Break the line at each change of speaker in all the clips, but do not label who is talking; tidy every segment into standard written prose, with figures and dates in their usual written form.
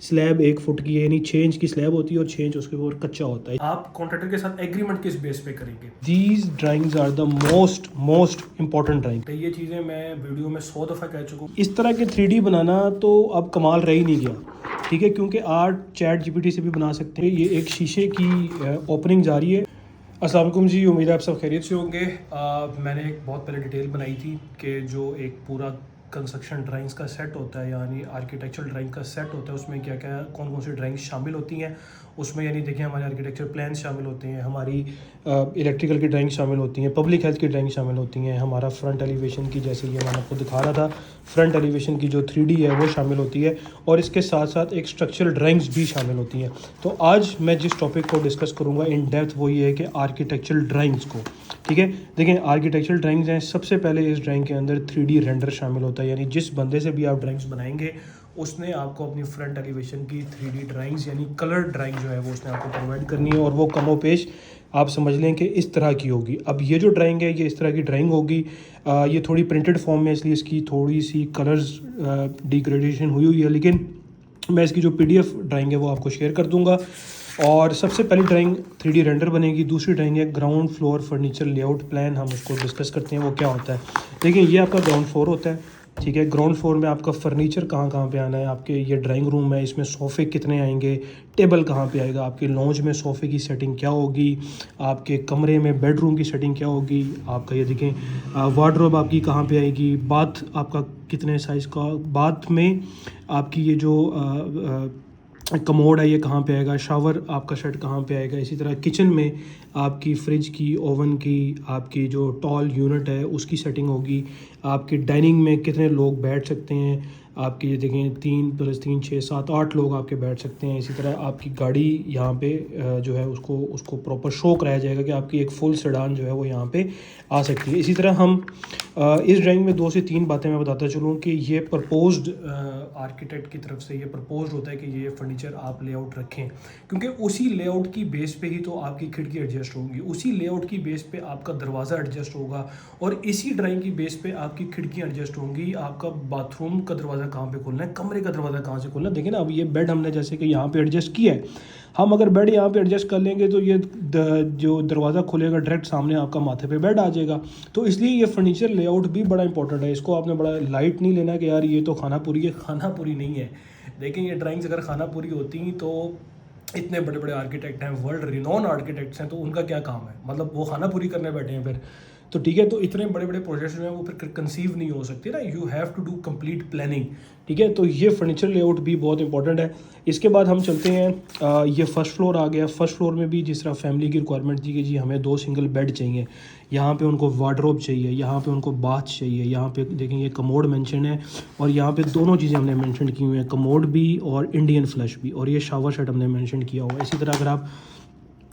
Slab 1 foot की है, यानी 6 इंच की स्लैब होती है और 6 इंच उसके ऊपर कच्चा होता है। आप कॉन्ट्रैक्टर के साथ एग्रीमेंट किस बेस पे करेंगे? These drawings are the most important drawing. तो ये चीज़ें मैं वीडियो में 100 दफ़ा कह चुका हूँ। इस तरह के 3D बनाना तो अब कमाल रह ही नहीं गया, ठीक है, क्योंकि आर्ट चैट GPT से भी बना सकते हैं। ये एक शीशे की ओपनिंग जा रही है। अस्सलाम वालेकुम जी, उम्मीद है आप सब खैरियत से होंगे। मैंने एक बहुत पहले डिटेल बनाई थी कि जो एक पूरा कंस्ट्रक्शन ड्राइंग्स का सेट होता है, यानी आर्किटेक्चरल ड्राइंग का सेट होता है, उसमें क्या क्या कौन कौन सी ड्राइंग्स शामिल होती हैं उसमें। यानी देखिए, हमारे आर्किटेक्चर प्लान शामिल होते हैं, हमारी इलेक्ट्रिकल की ड्राइंग शामिल होती हैं, पब्लिक हेल्थ की ड्राइंग शामिल होती हैं, हमारा फ्रंट एलिवेशन की, जैसे ये मैंने आपको दिखा रहा था, फ्रंट एलिवेशन की जो 3D है वो शामिल होती है, और इसके साथ साथ एक स्ट्रक्चरल ड्राइंग्स भी शामिल होती हैं। तो आज मैं जिस टॉपिक को डिस्कस करूँगा इन डेप्थ वो ये है कि आर्किटेक्चरल ड्राइंग्स को, ठीक है। देखिए, आर्किटेक्चरल ड्राइंग्स हैं, सबसे पहले इस ड्राइंग के अंदर 3D रेंडर शामिल होता है, यानी जिस बंदे से भी आप ड्राइंग्स बनाएंगे उसने आपको अपनी फ्रंट एलिवेशन की 3D ड्राइंग्स यानी कलर ड्राइंग जो है वो उसने आपको प्रोवाइड करनी है, और वो कमोपेश आप समझ लें कि इस तरह की होगी। अब ये जो ड्राइंग है ये इस तरह की ड्राइंग होगी। ये थोड़ी प्रिंटेड फॉर्म में, इसलिए इसकी थोड़ी सी कलर्स डिग्रेडेशन हुई है, लेकिन मैं इसकी जो PDF ड्राइंग है वो आपको शेयर कर दूंगा। और सबसे पहली ड्राइंग 3D रेंडर बनेगी। दूसरी ड्राइंग है ground floor furniture layout plan. हम उसको डिस्कस करते हैं वो क्या होता है। देखिए, ये आपका ग्राउंड फ्लोर होता है, ठीक है। ग्राउंड फ्लोर में आपका फर्नीचर कहाँ कहाँ पे आना है, आपके ये ड्राइंग रूम है, इसमें सोफ़े कितने आएंगे, टेबल कहाँ पे आएगा, आपके लॉन्ज में सोफ़े की सेटिंग क्या होगी, आपके कमरे में बेडरूम की सेटिंग क्या होगी, आपका ये देखें वार्डरोब आपकी कहाँ पे आएगी, बाथ आपका कितने साइज़ का, बाथ में आपकी ये जो कमोड है ये कहाँ पे आएगा, शावर आपका सेट कहाँ पे आएगा। इसी तरह किचन में आपकी फ्रिज की, ओवन की, आपकी जो टॉल यूनिट है उसकी सेटिंग होगी। आपकी डाइनिंग में कितने लोग बैठ सकते हैं, आपकी ये देखें 3 + 3 6 7 8 लोग आपके बैठ सकते हैं। इसी तरह आपकी गाड़ी यहाँ पे जो है उसको प्रॉपर शो कराया जाएगा कि आपकी एक फुल सेडान जो है वो यहाँ पे आ सकती है। इसी तरह हम इस ड्राइंग में 2 से 3 बातें मैं बताता चलूँ कि ये प्रपोज्ड आर्किटेक्ट की तरफ से ये प्रपोज्ड होता है कि ये फर्नीचर आप लेआउट रखें, क्योंकि उसी लेआउट की बेस पे ही तो आपकी खिड़की एडजस्ट होगी, उसी लेआउट की बेस पे आपका दरवाज़ा एडजस्ट होगा, और इसी ड्राइंग की बेस पे आपकी खिड़कियाँ एडजस्ट होंगी। आपका बाथरूम का दरवाज़ा कहाँ पे खोलना है, कमरे का दरवाज़ा कहाँ से खोलना है। देखिए ना, अब ये बेड हमने जैसे कि यहाँ पे एडजस्ट किया है, हम अगर बेड यहाँ पे एडजस्ट कर लेंगे तो ये जो दरवाज़ा खुलेगा डायरेक्ट सामने आपका माथे पे बेड आ जाएगा। तो इसलिए ये फर्नीचर लेआउट भी बड़ा इंपॉर्टेंट है। इसको आपने बड़ा लाइट नहीं लेना कि यार ये तो खाना पूरी है, खाना पूरी नहीं है। देखें, ये ड्राइंग्स अगर खाना पूरी होती तो इतने बड़े बड़े आर्किटेक्ट हैं, वर्ल्ड रिनोन आर्किटेक्ट्स हैं, तो उनका क्या काम है, मतलब वो खाना पूरी करने बैठे हैं फिर, तो ठीक है। तो इतने बड़े बड़े प्रोजेक्ट्स जो हैं वो फिर कंसीव नहीं हो सकते ना, you have to do complete planning, ठीक है। तो ये फर्नीचर लेआउट भी बहुत इंपॉर्टेंट है। इसके बाद हम चलते हैं, ये फर्स्ट फ्लोर आ गया। फर्स्ट फ्लोर में भी जिस तरह फैमिली की रिक्वायरमेंट थी कि जी हमें 2 सिंगल बेड चाहिए, यहाँ पे उनको वार्डरोब चाहिए, यहाँ पे उनको बाथ चाहिए, यहाँ पे देखें ये कमोड मेंशन है, और यहाँ पे दोनों चीज़ें हमने मेंशन की हुई हैं, कमोड भी और इंडियन फ्लश भी, और ये शावर सेट हमने मेंशन किया हुआ है। इसी तरह अगर आप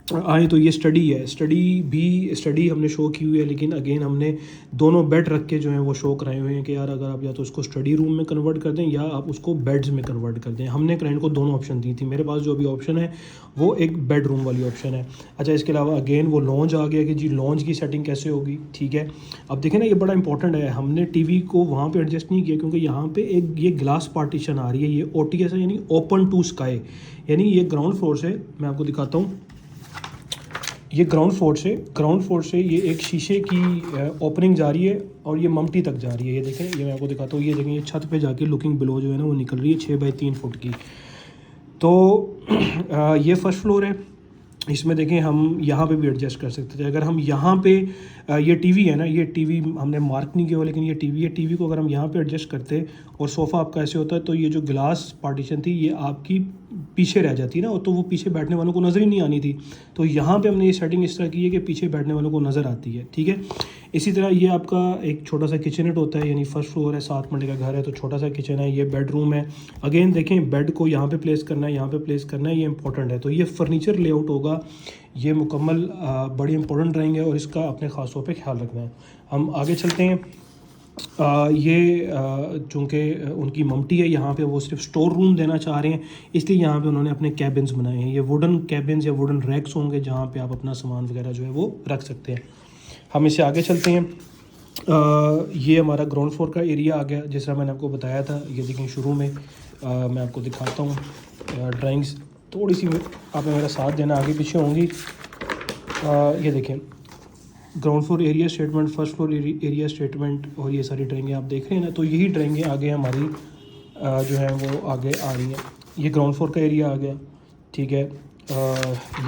आए तो ये स्टडी है, स्टडी हमने शो की हुई है, लेकिन अगेन हमने दोनों बेड रख के जो है वो शो कराए हुए हैं कि यार अगर आप या तो उसको स्टडी रूम में कन्वर्ट कर दें या आप उसको बेड्स में कन्वर्ट कर दें। हमने क्लाइंट को दोनों ऑप्शन दी थी। मेरे पास जो अभी ऑप्शन है वो एक बेड रूम वाली ऑप्शन है। अच्छा, इसके अलावा अगेन वो लॉन्ज आ गया कि जी लॉन्ज की सेटिंग कैसे होगी, ठीक है। अब देखें ना, ये बड़ा इंपॉर्टेंट है, हमने TV को वहाँ पर एडजस्ट नहीं किया क्योंकि यहाँ पर एक ये ग्लास पार्टीशन आ रही है, ये OTS है, यानी ओपन टू स्काई, यानी ये ग्राउंड फ्लोर से, मैं आपको दिखाता हूँ, ये ग्राउंड फ्लोर से ये एक शीशे की ओपनिंग जा रही है और ये ममटी तक जा रही है। ये देखें, ये मैं आपको दिखाता हूँ, ये देखें, ये छत पे जाके लुकिंग बिलो जो है ना वो निकल रही है 6 बाई 3 फुट की। तो ये फर्स्ट फ्लोर है। इसमें देखें, हम यहाँ पे भी एडजस्ट कर सकते थे। अगर हम यहाँ पे ये TV है ना, ये TV हमने मार्क नहीं किया हुआ, लेकिन ये TV है, TV को अगर हम यहाँ पे एडजस्ट करते और सोफ़ा आपका ऐसे होता है तो ये जो ग्लास पार्टीशन थी ये आपकी पीछे रह जाती ना, तो वो पीछे बैठने वालों को नज़र ही नहीं आनी थी। तो यहाँ पे हमने ये सेटिंग इस तरह की है कि पीछे बैठने वालों को नज़र आती है, ठीक है। इसी तरह ये आपका एक छोटा सा किचनेट होता है, यानी फर्स्ट फ्लोर है, 7 मरले का घर है तो छोटा सा किचन है। ये बेडरूम है। अगेन देखें, बेड को यहाँ पे प्लेस करना है, यहाँ पे प्लेस करना है, ये इंपॉर्टेंट है। तो ये फर्नीचर लेआउट होगा, ये मुकम्मल बड़ी इंपॉर्टेंट ड्राइंग है और इसका अपने ख़ास तौर पे ख्याल रखना है। हम आगे चलते हैं। ये चूँकि उनकी ममटी है, यहाँ पे वो सिर्फ स्टोर रूम देना चाह रहे हैं, इसलिए यहाँ पे उन्होंने अपने कैबिन्स बनाए हैं। ये वुडन कैबिन्स या वुडन रैक्स होंगे जहाँ पे आप अपना सामान वगैरह जो है वो रख सकते हैं। हम इससे आगे चलते हैं। ये हमारा ग्राउंड फ्लोर का एरिया आ गया, जिस तरह मैंने आपको बताया था। ये देखें, शुरू में मैं आपको दिखाता हूँ, ड्राइंग्स थोड़ी सी आपने मेरा साथ देना, आगे पीछे होंगी। ये देखें ground floor area statement, first floor area statement, और ये सारी ड्राइंगें आप देख रहे हैं ना। तो यही ड्राइंगें आगे हमारी जो है वो आगे आ रही हैं। ये ग्राउंड फ्लोर का एरिया आ गया, ठीक है।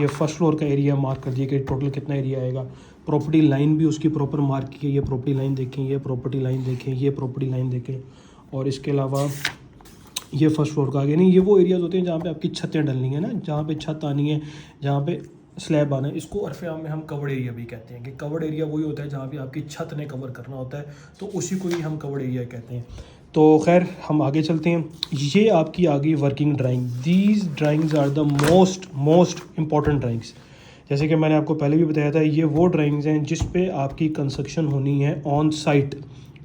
ये फर्स्ट फ्लोर का एरिया मार्क कर दिया कि टोटल कितना एरिया आएगा। प्रॉपर्टी लाइन भी उसकी प्रॉपर मार्क की है, ये प्रॉपर्टी लाइन देखें, ये प्रॉपर्टी लाइन देखें, ये प्रॉपर्टी लाइन देखें। और इसके अलावा ये फर्स्ट फ्लोर का आ गया। नहीं, ये वो एरियाज़ होते हैं जहाँ पे आपकी छतें डलनी है ना, जहाँ पे छत आनी है, जहाँ पे स्लैब आना है। इसको अर्फ़ आम में हम कवर्ड एरिया भी कहते हैं कि कवर्ड एरिया वही होता है जहाँ पे आपकी छत ने कवर करना होता है, तो उसी को ही हम कवर्ड एरिया कहते हैं। तो खैर हम आगे चलते हैं। ये आपकी आ गई working drawing. These drawings are the most important drawings. जैसे कि मैंने आपको पहले भी बताया था, ये वो ड्राइंग्स हैं जिस पे आपकी कंस्ट्रक्शन होनी है ऑन साइट,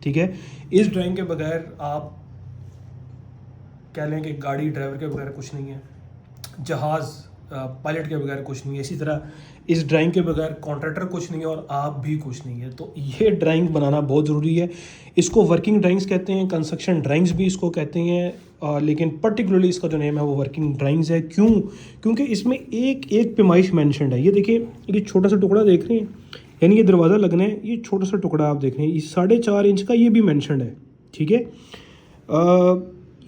ठीक है। इस ड्राइंग के बगैर आप कह लें कि गाड़ी ड्राइवर के बगैर कुछ नहीं है, जहाज़ पायलट के बगैर कुछ नहीं है। इसी तरह इस ड्राइंग के बगैर कॉन्ट्रैक्टर कुछ नहीं है और आप भी कुछ नहीं है। तो ये ड्राइंग बनाना बहुत ज़रूरी है। इसको वर्किंग ड्राइंग्स कहते हैं, कंस्ट्रक्शन ड्राइंग्स भी इसको कहते हैं, लेकिन पर्टिकुलरली इसका जो नेम है वो वर्किंग ड्राइंग्स है। क्यों? क्योंकि इसमें एक एक पैमाइश मेंशन्ड है। ये देखिए, ये छोटा सा टुकड़ा देख रहे हैं, यानी ये दरवाज़ा लगना है, ये छोटा सा टुकड़ा आप देख रहे हैं, ये 4.5 इंच का, ये भी मेंशन्ड है, ठीक है।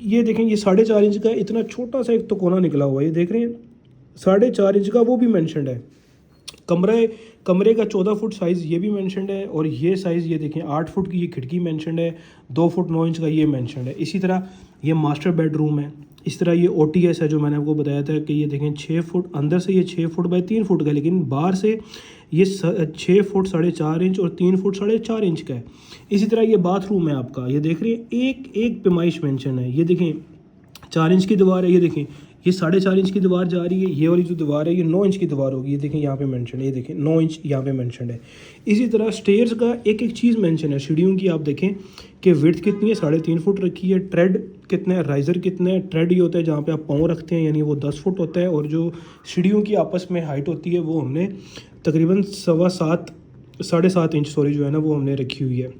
ये देखें, ये 4.5 इंच का इतना छोटा सा एक तो कोना निकला हुआ है, ये देख रहे हैं 4.5 इंच का, वो भी मेंशन्ड है। कमरे का 14 फुट साइज़ ये भी मेंशन्ड है, और ये साइज़ ये देखें 8 फुट की ये खिड़की मेंशन्ड है, 2 फुट 9 इंच का ये मेंशन्ड है। इसी तरह ये मास्टर बेडरूम है। इस तरह ये OTS है जो मैंने आपको बताया था कि ये देखें 6 फुट, अंदर से ये 6 फुट बाई 3 फुट का है, लेकिन बाहर से ये 6 फुट 4.5 इंच और 3 फुट 4.5 इंच का है। इसी तरह ये बाथरूम है आपका, ये देख रहे हैं एक एक पैमाइश मेंशन है। ये देखें 4 इंच की दीवार है, ये देखें ये 4.5 इंच की दीवार जा रही है, ये वाली जो दीवार है ये 9 इंच की दीवार होगी, ये देखें यहाँ पे मेंशन है, ये देखें 9 इंच यहाँ पे मेंशन है। इसी तरह स्टेयर्स का एक एक चीज़ मेंशन है। सीढ़ियों की आप देखें कि विड्थ कितनी है, 3.5 फुट रखी है। ट्रेड कितना है, राइज़र कितना है। ट्रेड ये होता है जहाँ पे आप पाँव रखते हैं, यानी वो 10 फुट होता है, और जो सीढ़ियों की आपस में हाइट होती है वो हमने तकरीबन 7.5 इंच जो है ना वो हमने रखी हुई है।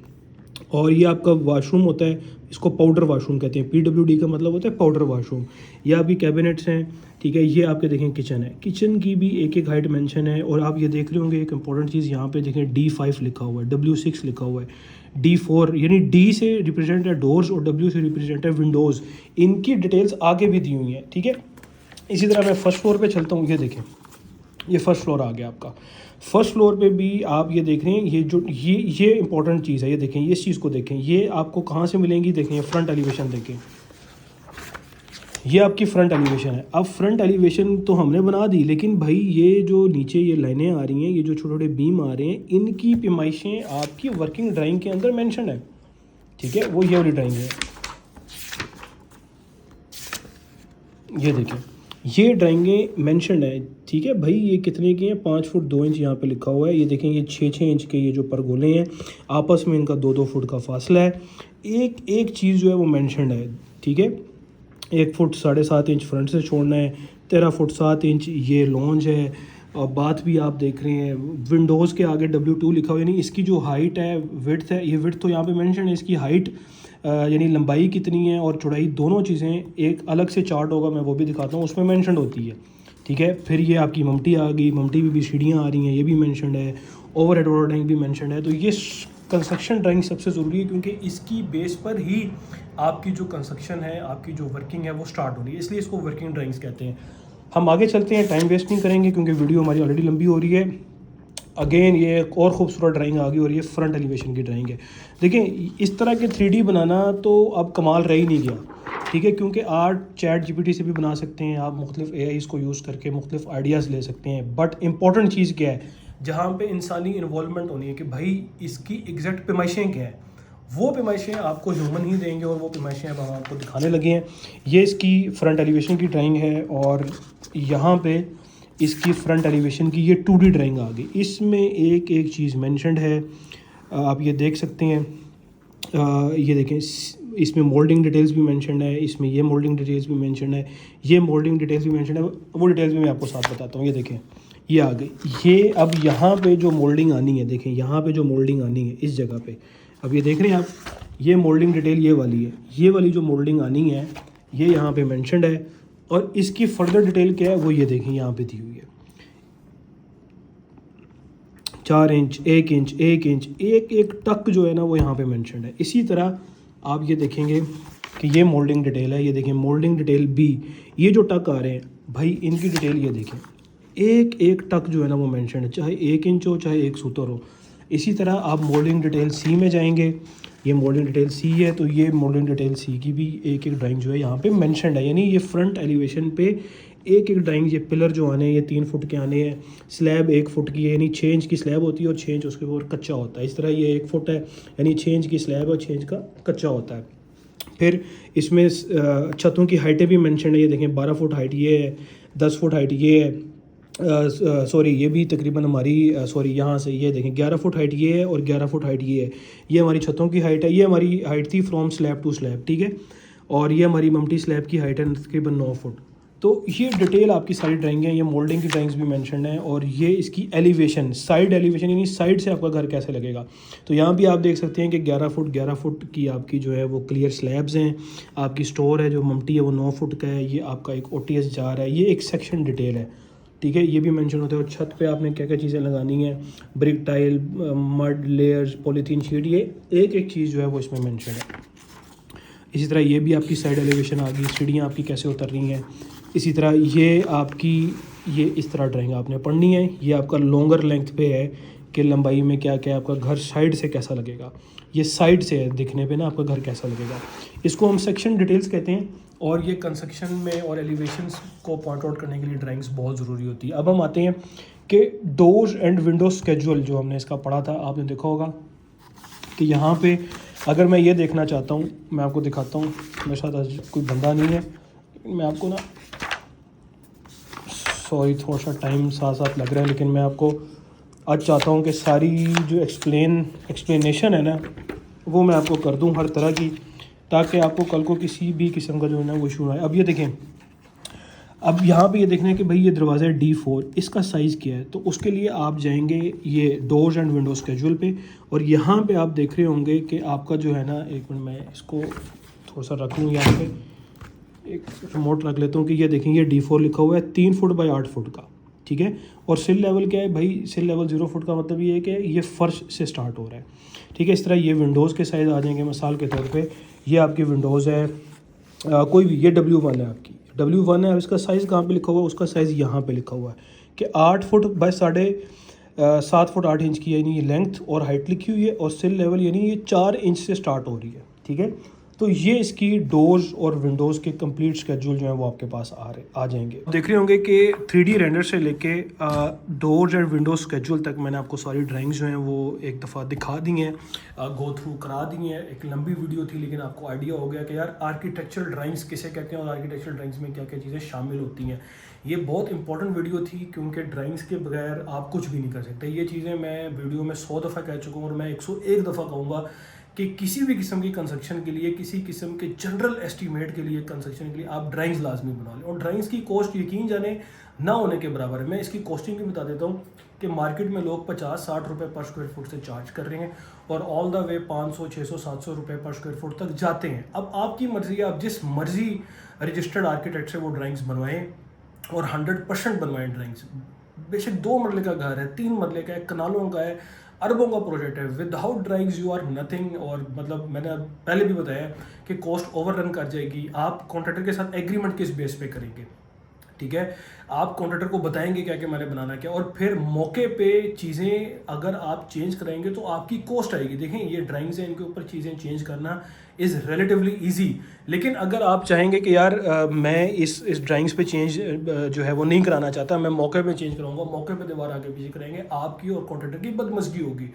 और ये आपका वाशरूम होता है, इसको पाउडर वाशरूम कहते हैं। PWD का मतलब होता है पाउडर वाशरूम। ये आपकी कैबिनेट्स हैं, ठीक है। ये आपके देखें किचन है, किचन की भी एक एक हाइट मेंशन है। और आप ये देख रहे होंगे एक इंपॉर्टेंट चीज़ यहाँ पे देखें, D5 लिखा हुआ है, W6 लिखा हुआ है, D4 यानी D से रिप्रेजेंट है डोर्स और W से रिप्रेजेंट है विंडोज़। इनकी डिटेल्स आगे भी दी हुई हैं, ठीक है। इसी तरह मैं फर्स्ट फ्लोर पर चलता हूँ। ये देखें, ये फर्स्ट फ्लोर आ गया आपका। फर्स्ट फ्लोर पे भी आप ये देख रहे हैं, ये जो ये इंपॉर्टेंट चीज़ है, ये देखें, ये इस चीज़ को देखें, ये आपको कहाँ से मिलेंगी, देखें फ्रंट एलिवेशन देखें, ये आपकी फ्रंट एलिवेशन है। अब फ्रंट एलिवेशन तो हमने बना दी, लेकिन भाई ये जो नीचे ये लाइनें आ रही हैं, ये जो छोटे छोटे बीम आ रहे हैं, इनकी पैमाइशें आपकी वर्किंग ड्राइंग के अंदर मेंशन है, ठीक है। वो ये वाली ड्राइंग है, ये देखें, ये ड्राइंगें मेंशन्ड है, ठीक है भाई। ये कितने की हैं, 5 फुट 2 इंच यहाँ पे लिखा हुआ है। ये देखें, ये 6 इंच के ये जो परगोले हैं, आपस में इनका 2 फुट का फासला है। एक एक चीज़ जो है वो मेंशन्ड है, ठीक है। 1 फुट 7.5 इंच फ्रंट से छोड़ना है, 13 फुट 7 इंच ये लॉन्ज है। और बात भी आप देख रहे हैं, विंडोज़ के आगे W2 लिखा हुआ है, यानी इसकी जो हाइट है, विड्थ है, ये विड्थ तो यहाँ पे मेंशन है, इसकी हाइट यानी लंबाई कितनी है और चौड़ाई, दोनों चीज़ें एक अलग से चार्ट होगा, मैं वो भी दिखाता हूँ, उसमें मेंशन होती है, ठीक है। फिर ये आपकी ममटी आ गई, ममटी भी सीढ़ियाँ आ रही हैं, ये भी मेंशन है। ओवरहेड वाटर टैंक भी मेंशन है। तो ये कंस्ट्रक्शन ड्राइंग सबसे ज़रूरी है, क्योंकि इसकी बेस पर ही आपकी जो कंस्ट्रक्शन है, आपकी जो वर्किंग है वो स्टार्ट होनी है, इसलिए इसको वर्किंग ड्राइंग्स कहते हैं। हम आगे चलते हैं, टाइम वेस्ट नहीं करेंगे क्योंकि वीडियो हमारी ऑलरेडी लंबी हो रही है। अगेन ये एक और ख़ूबसूरत ड्राइंग आ गई, और ये फ्रंट एलिवेशन की ड्राइंग है। देखिए, इस तरह के 3D बनाना तो अब कमाल रह ही नहीं गया, ठीक है, क्योंकि आर्ट ChatGPT से भी बना सकते हैं आप, मुख्तलिफ AIs को यूज़ करके मुख्तलिफ आइडियाज़ ले सकते हैं। बट इंपॉर्टेंट चीज़ क्या है, जहाँ पे इंसानी इन्वॉल्वमेंट होनी है कि भाई इसकी एग्जैक्ट पैमाइशें क्या हैं, वो पैमाइशें आपको ह्यूमन ही देंगे, और वो पैमाइशें अब हम आपको दिखाने लगे हैं। ये इसकी फ्रंट एलिवेशन की ड्राइंग है, और यहाँ पे इसकी फ्रंट एलिवेशन की ये 2D ड्राइंग आ गई। इसमें एक एक चीज़ मेंशन्ड है, आप ये देख सकते हैं। ये देखें, इसमें मोल्डिंग डिटेल्स भी मेंशन्ड है, इसमें ये मोल्डिंग डिटेल्स भी मेंशन्ड है, ये मोल्डिंग डिटेल्स भी मेंशन्ड है। वो डिटेल्स भी मैं आपको साथ बताता हूँ। ये देखें, ये आ गई। ये अब यहाँ पे जो मोल्डिंग आनी है, देखें यहाँ पे जो मोल्डिंग आनी है इस जगह पे, अब ये देख रहे हैं आप, ये मोल्डिंग डिटेल ये वाली है, ये वाली जो मोल्डिंग आनी है ये यहाँ पे मेंशन्ड है। और इसकी फर्दर डिटेल क्या है वो ये देखें यहाँ पे दी हुई है। 4 इंच, 1 इंच, 1 इंच, एक टक जो है ना वो यहाँ पे मेंशन है। इसी तरह आप ये देखेंगे कि ये मोल्डिंग डिटेल है, ये देखें मोल्डिंग डिटेल बी, ये जो टक आ रहे हैं भाई इनकी डिटेल ये देखें, एक टक जो है ना वो मेंशन है, चाहे 1 इंच हो चाहे 1 सूतर हो। इसी तरह आप मोल्डिंग डिटेल सी में जाएंगे, ये मोल्डिंग डिटेल सी है तो ये मोल्डिंग डिटेल सी की भी एक ड्राइंग जो है यहाँ पे मेंशन है, यानी ये फ्रंट एलिवेशन पे एक ड्राइंग, ये पिलर जो आने हैं ये 3 फुट के आने हैं, स्लैब 1 फुट की है, यानी 6 इंच की स्लैब होती है और 6 इंच उसके ऊपर कच्चा होता है। इस तरह ये 1 फुट है यानी 6 इंच की स्लैब और 6 इंच का कच्चा होता है। फिर इसमें छतों की हाइटें भी मेंशन है, ये देखें 12 फुट हाइट ये है, 10 फुट हाइट ये है, सॉरी ये भी तकरीबन हमारी सॉरी यहाँ से ये देखें 11 फुट हाइट ये है और 11 फुट हाइट ये है, ये हमारी छतों की हाइट है। ये हमारी हाइट थी फ्रॉम स्लैब टू स्लैब, ठीक है, और ये हमारी ममटी स्लैब की हाइट है तकरीबन 9 फुट। तो ये डिटेल आपकी सारी ड्राइंग है, ये मोल्डिंग की ड्राइंग्स भी मेंशन है और ये इसकी एलिवेशन, साइड एलिवेशन यानी साइड से आपका घर कैसे लगेगा। तो यहाँ भी आप देख सकते हैं कि 11 फुट की आपकी जो है वो क्लियर स्लैब्स हैं, आपकी स्टोर है जो ममटी है वो 9 फुट का है, ये आपका एक OTS जार है, ये एक सेक्शन डिटेल है, ठीक है, ये भी मेंशन होता है। और छत पे आपने क्या क्या चीज़ें लगानी है, brick tile, mud layers, polythene sheet, ये एक चीज़ जो है वो इसमें मेंशन है। इसी तरह ये भी आपकी साइड एलिवेशन आ गई, सीढ़ियाँ आपकी कैसे उतर रही हैं। इसी तरह ये आपकी ये इस तरह ड्राइंग आपने पढ़नी है, ये आपका लॉन्गर लेंथ पे है कि लंबाई में क्या क्या आपका घर साइड से कैसा लगेगा, ये साइड से है दिखने पे ना आपका घर कैसा लगेगा। इसको हम सेक्शन डिटेल्स कहते हैं और ये कंस्ट्रक्शन में और एलिवेशंस को पॉइंट आउट करने के लिए ड्राइंग्स बहुत ज़रूरी होती है। अब हम आते हैं कि डोर्स एंड विंडो स्केड्यूल जो हमने इसका पढ़ा था, आपने देखा होगा कि यहाँ पे अगर मैं ये देखना चाहता हूँ, मैं आपको दिखाता हूँ, मेरे साथ आज कोई बंदा नहीं है, मैं आपको ना सॉरी थोड़ा सा टाइम साथ साथ लग रहा है, लेकिन मैं आपको आज चाहता हूँ कि सारी जो एक्सप्लेनेशन है ना वो मैं आपको कर दूँ हर तरह की, ताकि आपको कल को किसी भी किस्म का जो है ना वो इशू ना आए। अब ये देखें, अब यहाँ पे ये देखना है कि भाई ये दरवाज़ा है D4, इसका साइज़ क्या है, तो उसके लिए आप जाएंगे ये डोर्स एंड विंडोज़ स्केड्यूल पे और यहाँ पे आप देख रहे होंगे कि आपका जो है ना, एक मिनट मैं इसको थोड़ा सा रख लूँ, यहाँ पे एक रिमोट रख लेता हूँ कि ये देखें ये D4 लिखा हुआ है 3 फुट बाई 8 फुट का, ठीक है। और सिल लेवल क्या है भाई, सिल लेवल 0 फुट का मतलब ये है कि ये फ़र्श से स्टार्ट हो रहा है, ठीक है। इस तरह ये विंडोज़ के साइज़ आ जाएंगे, मिसाल के तौर पे ये आपकी विंडोज़ है कोई भी, ये W1 है आपकी, W1 है, इसका साइज़ कहाँ पे लिखा हुआ है, उसका साइज़ यहाँ पे लिखा हुआ है कि 8 फुट बाई 7 फुट 8 इंच की यानी ये लेंथ और हाइट लिखी हुई है और सिल लेवल यानी ये 4 इंच से स्टार्ट हो रही है, ठीक है। तो ये इसकी डोर्स और विंडोज़ के कंप्लीट स्केड्यूल जो है वो आपके पास आ जाएंगे। देख रहे होंगे कि 3D रेंडर से लेके डोर्स एंड विंडोज़ स्केड्यूल तक मैंने आपको सारी ड्राइंग्स जो हैं वो एक दफ़ा दिखा दी हैं, गो थ्रू करा दी हैं। एक लंबी वीडियो थी लेकिन आपको आइडिया हो गया कि यार आर्किटेक्चरल ड्राइंग्स किसे कहते हैं और आर्किटेक्चरल ड्राइंग्स में क्या क्या चीज़ें शामिल होती हैं। ये बहुत इंपॉर्टेंट वीडियो थी क्योंकि ड्राइंग्स के बगैर आप कुछ भी नहीं कर सकते। ये चीज़ें मैं वीडियो में 100 दफ़ा कह चुका हूँ और मैं 101 दफ़ा कहूँगा कि किसी भी किस्म की कंस्ट्रक्शन के लिए, किसी किस्म के जनरल एस्टीमेट के लिए, कंस्ट्रक्शन के लिए आप ड्राइंग्स लाजमी बना लें। और ड्राइंग्स की कॉस्ट यकीन जाने ना होने के बराबर है। मैं इसकी कॉस्टिंग भी बता देता हूँ कि मार्केट में लोग 50-60 रुपये पर स्क्वायर फुट से चार्ज कर रहे हैं और ऑल द वे 500, 600, 700 रुपये पर स्क्वायर फुट तक जाते हैं। अब आपकी मर्ज़ी है, आप जिस मर्ज़ी रजिस्टर्ड आर्किटेक्ट से वो ड्राइंग्स बनवाएँ और 100% बनवाएँ ड्राइंग्स। बेशक 2 मरले का घर है, 3 मरले का है, कनालों का है, अरबों का प्रोजेक्ट है, without drawings you are nothing. और मतलब मैंने पहले भी बताया कि कॉस्ट ओवर रन कर जाएगी। आप कॉन्ट्रैक्टर के साथ एग्रीमेंट किस बेस पे करेंगे, ठीक है। आप कॉन्ट्रैक्टर को बताएंगे क्या कि मैंने बनाना क्या, और फिर मौके पे चीज़ें अगर आप चेंज कराएंगे तो आपकी कॉस्ट आएगी। देखें ये ड्राइंग्स हैं, इनके ऊपर चीज़ें चेंज करना इज़ रिलेटिवली ईजी। लेकिन अगर आप चाहेंगे कि यार मैं इस ड्राइंग्स पे चेंज जो है वो नहीं कराना चाहता, मैं मौके पे चेंज कराऊंगा, मौके पे दीवार आगे पीछे कराएंगे, आपकी और कॉन्ट्रैक्टर की बदमज़गी होगी।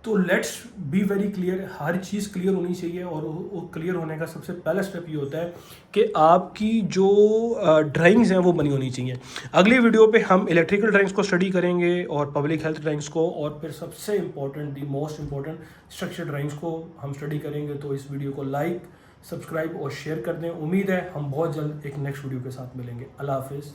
तो let's be very clear, her cheese clear होनी चाहिए और वो क्लियर होने का सबसे पहला स्टेप ये होता है कि आपकी जो ड्राइंग्स हैं वो बनी होनी चाहिए। अगली वीडियो पे हम इलेक्ट्रिकल ड्राइंग्स को स्टडी करेंगे और पब्लिक हेल्थ ड्राइंग्स को, और फिर सबसे important, the most important structure drawings को हम स्टडी करेंगे। तो इस वीडियो को लाइक, सब्सक्राइब और शेयर कर दें। उम्मीद है हम बहुत जल्द एक नेक्स्ट वीडियो के साथ मिलेंगे। अल्लाह हाफिज़।